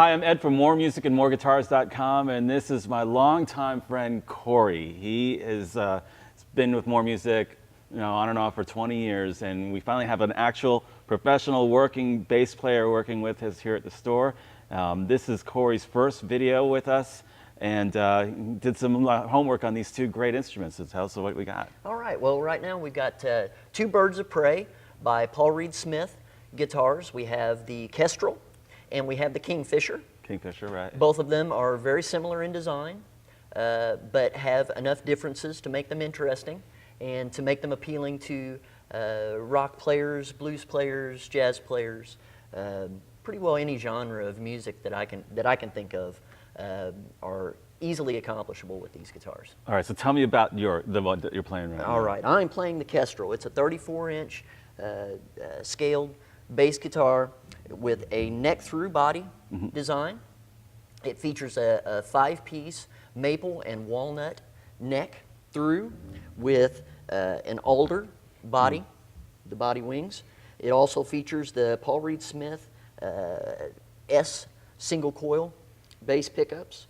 Hi, I'm Ed from moremusicandmoreguitars.com, and this is my longtime friend Corey. He is been with More Music, on and off for 20 years, and we finally have an actual professional working bass player working with us here at the store. This is Corey's first video with us, and did some homework on these two great instruments. So tell us what we got. All right, well, right now we've got two Birds of Prey by Paul Reed Smith guitars. We have the Kestrel and we have the Kingfisher. Kingfisher, right. Both of them are very similar in design, but have enough differences to make them interesting and to make them appealing to rock players, blues players, jazz players, pretty well any genre of music that I can think of are easily accomplishable with these guitars. All right, so tell me about the one that you're playing right now. All right, I'm playing the Kestrel. It's a 34-inch scaled bass guitar with a neck-through body design. It features a 5-piece maple and walnut neck through with an alder body, the body wings. It also features the Paul Reed Smith S single coil bass pickups,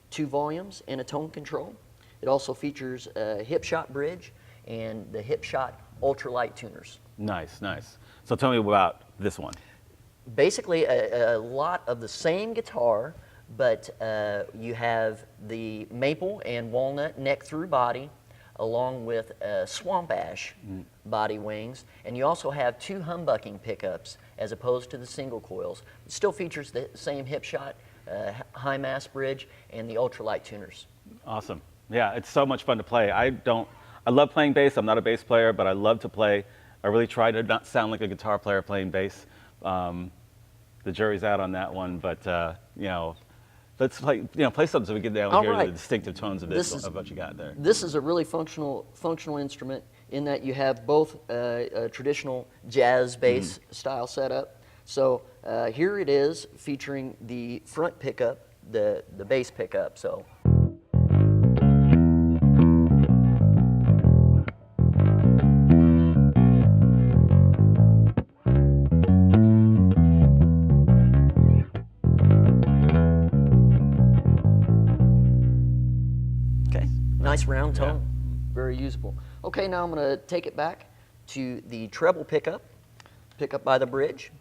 2 volumes, and a tone control. It also features a Hipshot bridge and the Hipshot ultralight tuners. Nice, nice. So tell me about this one. Basically a lot of the same guitar, but you have the maple and walnut neck through body along with swamp ash body wings, and you also have 2 humbucking pickups as opposed to the single coils. It still features the same Hipshot high mass bridge and the ultralight tuners. Awesome. Yeah, it's so much fun to play. I love playing bass. I'm not a bass player, but I love to play. I really try to not sound like a guitar player playing bass. The jury's out on that one, but let's play something so we get down here to the distinctive tones of of what you got there. This is a really functional instrument in that you have both a traditional jazz bass style setup. So here it is featuring the front pickup, the bass pickup. So. Nice round tone, very usable. Okay, now I'm going to take it back to the treble pickup by the bridge.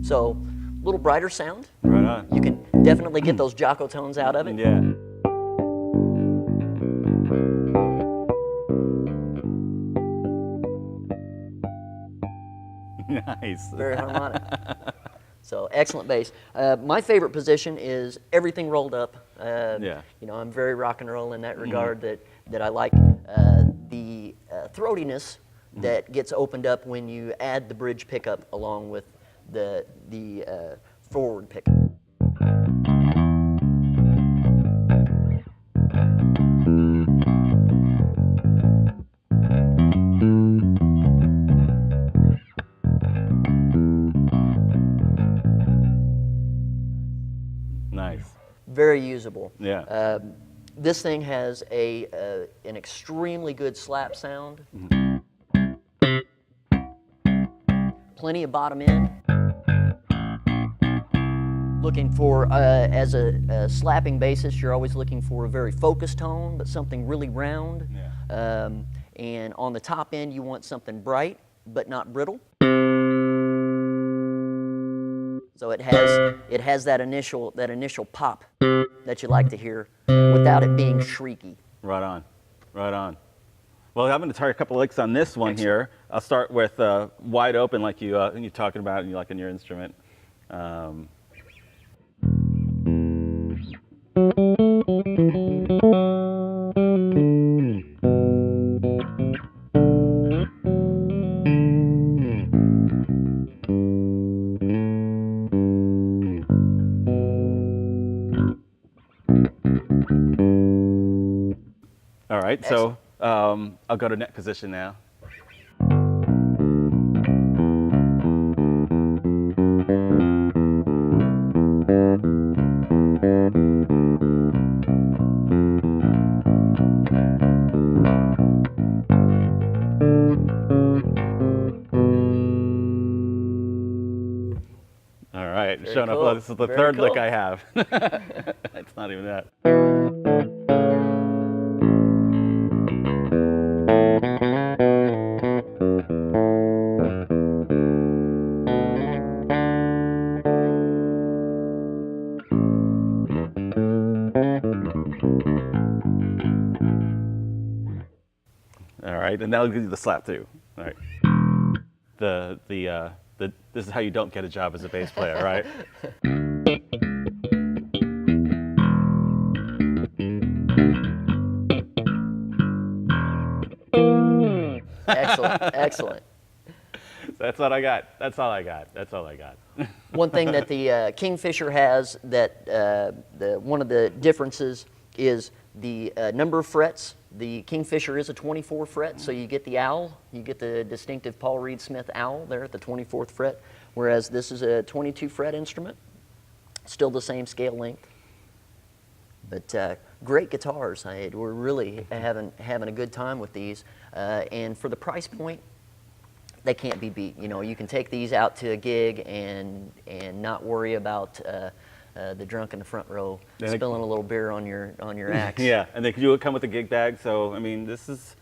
So, a little brighter sound. Right on. You can definitely get those Jocko tones out of it. Yeah. Nice. Very harmonic. So excellent bass. My favorite position is everything rolled up. I'm very rock and roll in that regard. That I like the throatiness that gets opened up when you add the bridge pickup along with the forward pickup. Nice. Very usable. Yeah. This thing has an extremely good slap sound. Plenty of bottom end. Looking for, as a slapping bassist, you're always looking for a very focused tone, but something really round. Yeah. And on the top end, you want something bright, but not brittle. So it has that initial pop that you like to hear without it being shrieky. Right on, right on. Well, I'm going to try a couple licks on this one here. I'll start with wide open, like you're talking about, and you like in your instrument. All right, so I'll go to neck position now. This is the Very third lick cool. I have. It's not even that. All right, and that'll give you the slap too. All right. This is how you don't get a job as a bass player, right? Excellent, excellent. That's what I got. That's all I got. That's all I got. One thing that the Kingfisher has that one of the differences is the number of frets. The Kingfisher is a 24 fret, so you get the owl, you get the distinctive Paul Reed Smith owl there at the 24th fret, whereas this is a 22 fret instrument, still the same scale length. But great guitars. We're really having a good time with these, and for the price point, they can't be beat. You know, you can take these out to a gig and not worry about the drunk in the front row spilling a little beer on your axe. Yeah, and they do come with a gig bag. So I mean, this is,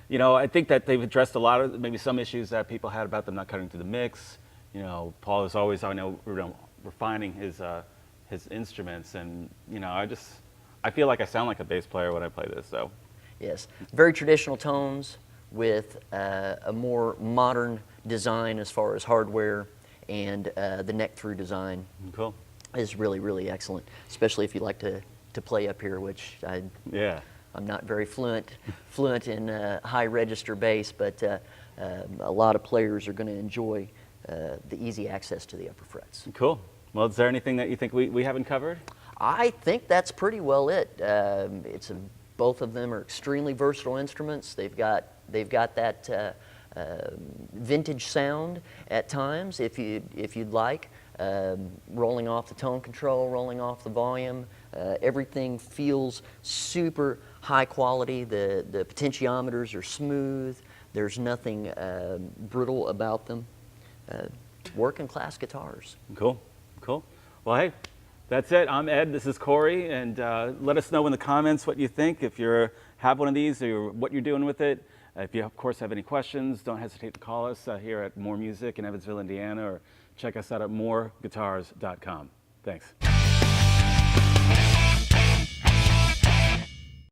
you know, I think that they've addressed a lot of maybe some issues that people had about them not cutting through the mix. You know, Paul is always, I know, refining his instruments, and you know, I feel like I sound like a bass player when I play this. So yes, very traditional tones with a more modern design as far as hardware, and the neck through design cool. is really, really excellent, especially if you like to play up here, which Yeah. I'm not very fluent in high register bass, but a lot of players are going to enjoy the easy access to the upper frets. Cool. Well, is there anything that you think we haven't covered? I think that's pretty well it. Both of them are extremely versatile instruments. They've got that vintage sound at times, if you'd like, rolling off the tone control, rolling off the volume. Everything feels super high quality. The potentiometers are smooth. There's nothing brittle about them. Working class guitars. Cool. Cool. Well, hey, that's it. I'm Ed. This is Corey, and let us know in the comments what you think. If you have one of these, or what you're doing with it. If you, of course, have any questions, don't hesitate to call us here at More Music in Evansville, Indiana, or check us out at moreguitars.com. Thanks.